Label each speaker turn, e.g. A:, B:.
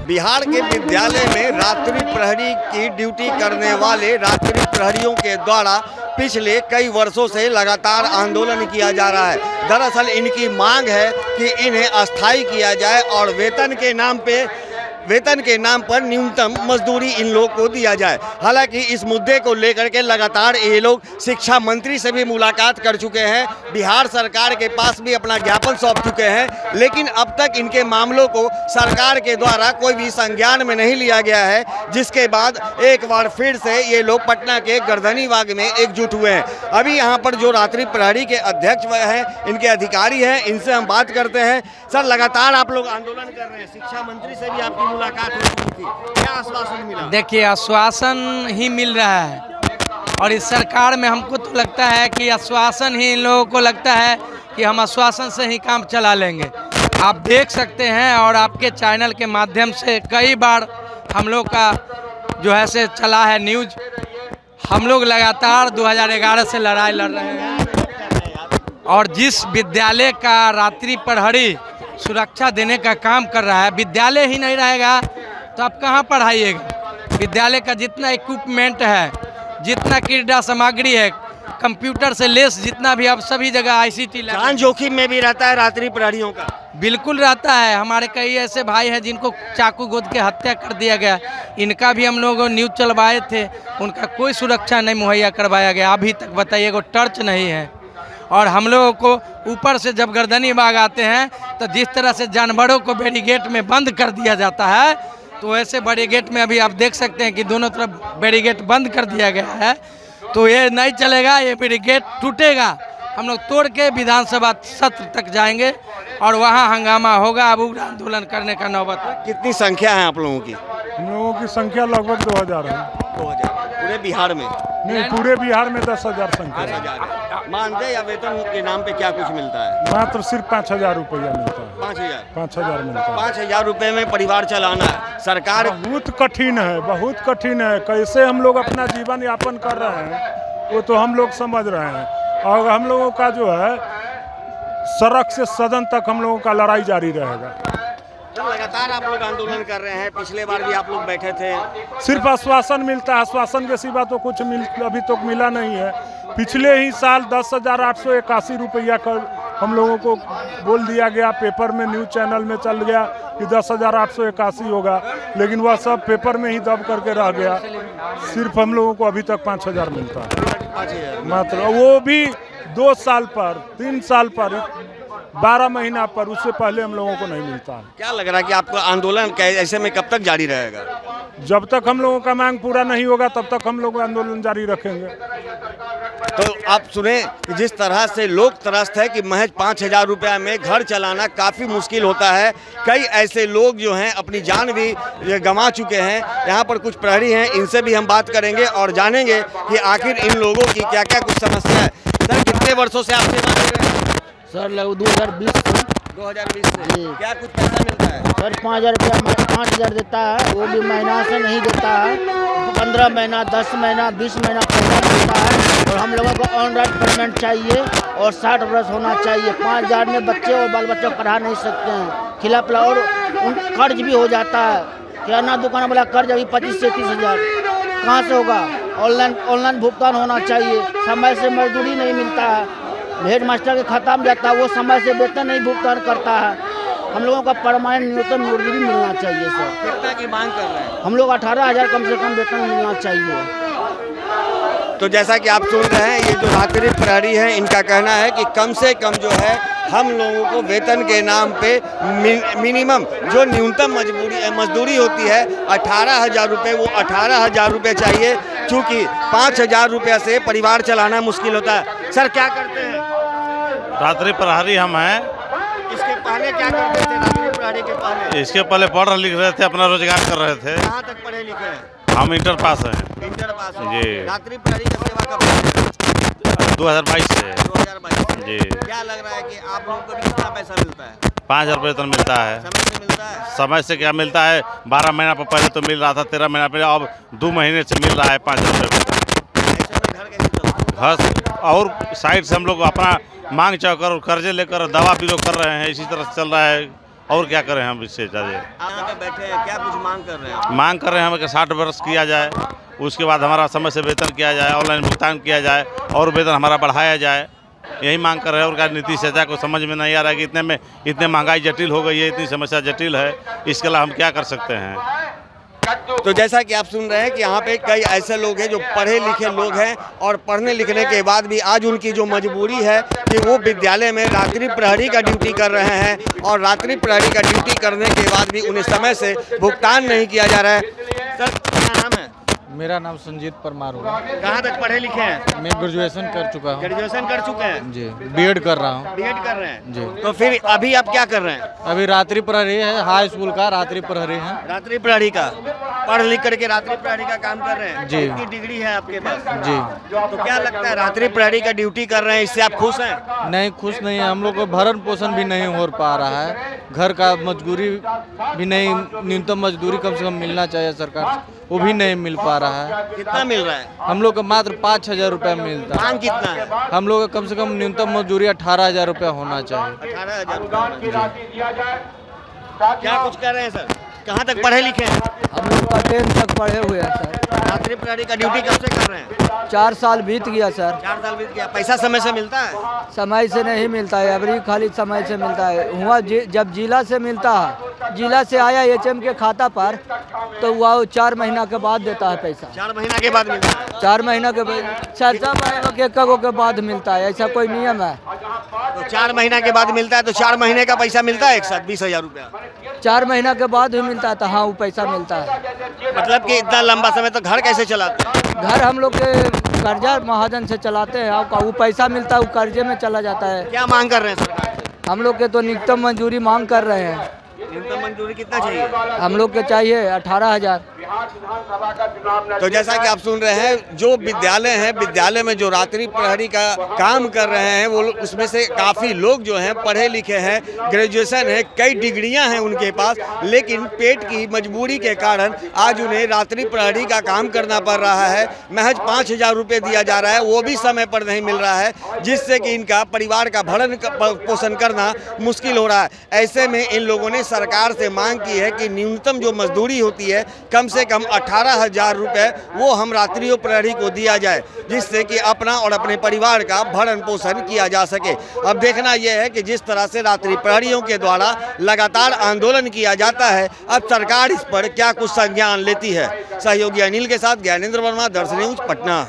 A: बिहार के विद्यालय में रात्रि प्रहरी की ड्यूटी करने वाले रात्रि प्रहरियों के द्वारा पिछले कई वर्षों से लगातार आंदोलन किया जा रहा है। दरअसल इनकी मांग है कि इन्हें अस्थायी किया जाए और वेतन के नाम पर न्यूनतम मजदूरी इन लोग को दिया जाए। हालांकि इस मुद्दे को लेकर के लगातार ये लोग शिक्षा मंत्री से भी मुलाकात कर चुके हैं, बिहार सरकार के पास भी अपना ज्ञापन सौंप चुके हैं, लेकिन अब तक इनके मामलों को सरकार के द्वारा कोई भी संज्ञान में नहीं लिया गया है। जिसके बाद एक बार फिर से ये लोग पटना के गर्दनी बाग में एकजुट हुए हैं। अभी यहाँ पर जो रात्रि प्रहरी के अध्यक्ष हैं, इनके अधिकारी हैं, इनसे हम बात करते हैं। सर, लगातार आप लोग आंदोलन कर रहे हैं, शिक्षा मंत्री से भी आपकी मुलाकात हो चुकी थी, क्या आश्वासन मिला?
B: देखिए, आश्वासन ही मिल रहा है और इस सरकार में हमको तो लगता है कि आश्वासन ही, इन लोगों को लगता है कि हम आश्वासन से ही काम चला लेंगे। आप देख सकते हैं और आपके चैनल के माध्यम से कई बार हम लोग का जो है से चला है न्यूज। हम लोग लगातार 2011 से लड़ाई लड़ रहे हैं और जिस विद्यालय का रात्रि प्रहरी सुरक्षा देने का काम कर रहा है, विद्यालय ही नहीं रहेगा तो आप कहाँ पढ़ाइएगा। विद्यालय का जितना इक्विपमेंट है, जितना क्रीड़ा सामग्री है, कंप्यूटर से लेस जितना भी, अब सभी जगह ICT
A: जान जोखिम में भी रहता है रात्रि प्रहरियों का।
B: बिल्कुल रहता है। हमारे कई ऐसे भाई हैं जिनको चाकू गोद के हत्या कर दिया गया, इनका भी हम लोग न्यूज़ चलवाए थे, उनका कोई सुरक्षा नहीं मुहैया करवाया गया। अभी तक बताइए, वो टर्च नहीं है। और हम लोगों को ऊपर से जब गर्दनी बाग आते हैं तो जिस तरह से जानवरों को बैरिगेट में बंद कर दिया जाता है, तो ऐसे बैरिगेट में अभी आप देख सकते हैं कि दोनों तरफ बैरिगेट बंद कर दिया गया है। तो ये नहीं चलेगा, ये बैरिगेट टूटेगा। हम लोग तोड़ के विधानसभा सत्र तक जाएंगे और वहाँ हंगामा होगा। अब उग्र आंदोलन करने का नौबत है।
A: कितनी संख्या है आप लोगों की?
C: हम लोगों की संख्या लगभग 2000 है।
A: 2000 पूरे बिहार में?
C: नहीं, पूरे बिहार में 10,000 संख्या है।
A: 10,000 मानदेय या वेतन के नाम पे क्या कुछ मिलता है?
C: मात्र सिर्फ 5,000 रुपया मिलता है।
A: 5,000
C: मिलता है।
A: 5,000 रुपए में परिवार चलाना है। सरकार
C: बहुत कठिन है, बहुत कठिन है। कैसे हम लोग अपना जीवन यापन कर रहे हैं वो तो हम लोग समझ रहे हैं। और हम लोगों का जो है सड़क से सदन तक हम लोगों का लड़ाई जारी रहेगा।
A: लगातार आप लोग आंदोलन कर रहे हैं, पिछले बार भी आप लोग बैठे थे।
C: सिर्फ आश्वासन मिलता है, आश्वासन के सिवा तो कुछ अभी तक मिला नहीं है। पिछले ही साल 10,881 रुपया कर हम लोगों को बोल दिया गया, पेपर में न्यूज़ चैनल में चल गया कि 10,881 होगा, लेकिन वह सब पेपर में ही दब करके रह गया। सिर्फ हम लोगों को अभी तक 5,000 मिलता है मात्र, वो भी 2 साल पर, 3 साल पर, 12 महीना पर, उससे पहले हम लोगों को नहीं मिलता है।
A: क्या लग रहा है कि आपका आंदोलन ऐसे में कब तक जारी रहेगा?
C: जब तक हम लोगों का मांग पूरा नहीं होगा तब तक हम लोग आंदोलन जारी रखेंगे।
A: तो आप सुने कि जिस तरह से लोग त्रस्त है कि महज 5,000 रुपया में घर चलाना काफ़ी मुश्किल होता है। कई ऐसे लोग जो हैं अपनी जान भी गंवा चुके हैं। यहाँ पर कुछ प्रहरी हैं, इनसे भी हम बात करेंगे और जानेंगे कि आखिर इन लोगों की क्या क्या कुछ समस्या है। सर, कितने वर्षों से आप सेवा दे रहे हैं?
D: सर लगभग 2020 से।
A: 2020 से क्या कुछ पैसा मिलता है?
D: सर 5,000 रुपया 5,000 देता है, वो भी महीना से नहीं देता है। 15 महीना, 10 महीना, 20 महीना पैसा देता है। और हम लोगों को ऑनलाइन पेमेंट चाहिए और 60 वर्ष होना चाहिए। 5,000 में बच्चे और बाल बच्चों को पढ़ा नहीं सकते हैं, खिला पिला, और कर्ज भी हो जाता है। किराना दुकान वाला कर्ज अभी 25 से 30,000 कहाँ से होगा? ऑनलाइन भुगतान होना चाहिए। समय से मजदूरी नहीं मिलता है, हेड मास्टर के खाता में जाता है, वो समय से वेतन नहीं भुगतान करता है। हम लोगों का परमानेंट न्यूनतम मजदूरी मिलना चाहिए सर।
A: कितना की मांग कर रहे हैं?
D: हम लोग 18,000 कम से कम वेतन मिलना चाहिए।
A: तो जैसा कि आप सुन रहे हैं, ये जो रात्रि प्रहरी हैं, इनका कहना है कि कम से कम जो है हम लोगों को वेतन के नाम पे मिनिमम जो न्यूनतम मजदूरी होती है 18,000 रुपये, वो 18,000 रुपये चाहिए, क्योंकि 5,000 रुपये से परिवार चलाना मुश्किल होता है। सर, क्या करते हैं?
E: रात्रि प्रहरी हम हैं।
A: इसके पहले क्या करते थे? रात्रि प्रहरी के पहले
E: इसके पहले पढ़ लिख रहे थे, अपना रोजगार कर रहे थे।
A: कहाँ तक पढ़े लिखे हैं?
E: हम इंटर पास हैं।
A: इंटर पास हैं।
E: जी।
A: रात्रि प्रहरी की सेवा कब से?
E: 2022 से।
A: 2022
E: जी।
A: क्या लग रहा है कि आप लोगों को भी कितना पैसा मिलता है?
E: 5,000 रुपये वेतन मिलता है।
A: समय से मिलता है?
E: समय से क्या मिलता है? 12 महीना पर पहले तो मिल रहा था, 13 महीना पहले, अब 2 महीने से मिल रहा है 5,000 रुपये वेतन।
A: ऐसे में घर कैसे चलता है?
E: घर और साइड से हम लोग अपना मांग चौकर और कर्जे लेकर दवा भी लोग कर रहे हैं। इसी तरह से चल रहा है और क्या करें हम इससे ज़्यादा।
A: आप यहाँ पे बैठे हैं, क्या कुछ मांग कर रहे हैं?
E: मांग कर रहे हैं हमें कि 60 वर्ष किया जाए, उसके बाद हमारा समय से वेतन किया जाए, ऑनलाइन भुगतान किया जाए और वेतन हमारा बढ़ाया जाए। यही मांग कर रहे हैं। और क्या नीति सजा को समझ में नहीं आ रहा है कि इतने महंगाई जटिल हो गई है, इतनी समस्या जटिल है, इसके लिए हम क्या कर सकते हैं।
A: तो जैसा कि आप सुन रहे हैं कि यहाँ पे कई ऐसे लोग हैं जो पढ़े लिखे लोग हैं और पढ़ने लिखने के बाद भी आज उनकी जो मजबूरी है कि वो विद्यालय में रात्रि प्रहरी का ड्यूटी कर रहे हैं और रात्रि प्रहरी का ड्यूटी करने के बाद भी उन्हें समय से भुगतान नहीं किया जा रहा है। सर, क्या नाम है?
F: मेरा नाम संजीत परमार हुआ।
A: कहाँ तक पढ़े लिखे हैं?
F: मैं ग्रेजुएशन कर चुका हूँ।
A: ग्रेजुएशन कर चुके हैं
F: जी, बीएड कर रहा हूँ।
A: बीएड कर रहे हैं
F: जी।
A: तो फिर अभी आप क्या कर रहे हैं?
F: अभी रात्रि प्रहरी है, हाई स्कूल का रात्रि प्रहरी है।
A: रात्रि प्रहरी का पढ़ लिख करके रात्रि प्रहरी का काम कर रहे हैं
F: जी।
A: कितनी डिग्री है आपके पास?
F: जी।
A: तो क्या लगता है रात्रि प्रहरी का ड्यूटी कर रहे हैं, इससे आप खुश हैं?
F: नहीं, खुश नहीं है। हम लोग को भरण पोषण भी नहीं हो पा रहा है, घर का मजदूरी भी नहीं, न्यूनतम मजदूरी कम से कम मिलना चाहिए सरकार से, वो भी नहीं मिल पा रहा है।
A: कितना मिल रहा है?
F: हम लोग को मात्र 5,000 रुपया मिलता है।
A: मांग कितना है?
F: हम लोग का कम से कम न्यूनतम मजदूरी 18,000 रुपया होना चाहिए।
A: 18,000। क्या कुछ कर रहे हैं सर? कहाँ तक पढ़े लिखे हैं?
G: हम लोग का 10 तक पढ़े हुए हैं सर।
A: रात्रि प्रहरी का ड्यूटी कब से कर रहे हैं?
G: 4 साल बीत गया सर।
A: 4 साल बीत गया। पैसा समय से मिलता है?
G: समय से नहीं मिलता है, अभी खाली समय से मिलता है। हुआ जब जिला से मिलता है, जिला से आया एचएम के खाता पर, तो वह 4 महीना के बाद देता है पैसा।
A: 4 महीना के बाद मिलता है?
G: 4 महीना के बाद 4 महीनों के कगो के बाद मिलता है, ऐसा कोई नियम है?
A: तो 4 महीना के बाद मिलता है, तो 4 महीने का पैसा मिलता है एक साथ 20,000 रुपया?
G: 4 महीना के बाद भी मिलता है, तो हाँ वो पैसा मिलता है।
A: मतलब कि इतना लंबा समय तो घर कैसे चलाते हैं?
G: घर हम लोग के कर्जा महाजन से चलाते हैं, वो पैसा मिलता है, वो कर्जे में चला जाता है।
A: क्या मांग कर रहे हैं सरकार से?
G: हम लोग के तो न्यूनतम मंजूरी मांग कर रहे हैं।
A: न्यूनतम मंजूरी कितना चाहिए?
G: हम लोग के चाहिए 18,000।
A: तो जैसा कि आप सुन रहे हैं, जो विद्यालय हैं, विद्यालय में जो रात्रि प्रहरी का काम कर रहे हैं वो उसमें से काफ़ी लोग जो हैं पढ़े लिखे हैं, ग्रेजुएशन है, कई डिग्रियां हैं उनके पास, लेकिन पेट की मजबूरी के कारण आज उन्हें रात्रि प्रहरी का काम करना पड़ रहा है। महज 5,000 रुपये दिया जा रहा है, वो भी समय पर नहीं मिल रहा है, जिससे कि इनका परिवार का भरण पोषण करना मुश्किल हो रहा है। ऐसे में इन लोगों ने सरकार से मांग की है कि न्यूनतम जो मजदूरी होती है कम से कम 18,000 रुपये वो हम रात्रियों प्रहरी को दिया जाए, जिससे कि अपना और अपने परिवार का भरण पोषण किया जा सके। अब देखना यह है कि जिस तरह से रात्रि प्रहरियों के द्वारा लगातार आंदोलन किया जाता है, अब सरकार इस पर क्या कुछ संज्ञान लेती है। सहयोगी अनिल के साथ ज्ञानेंद्र वर्मा, दर्शन न्यूज, पटना।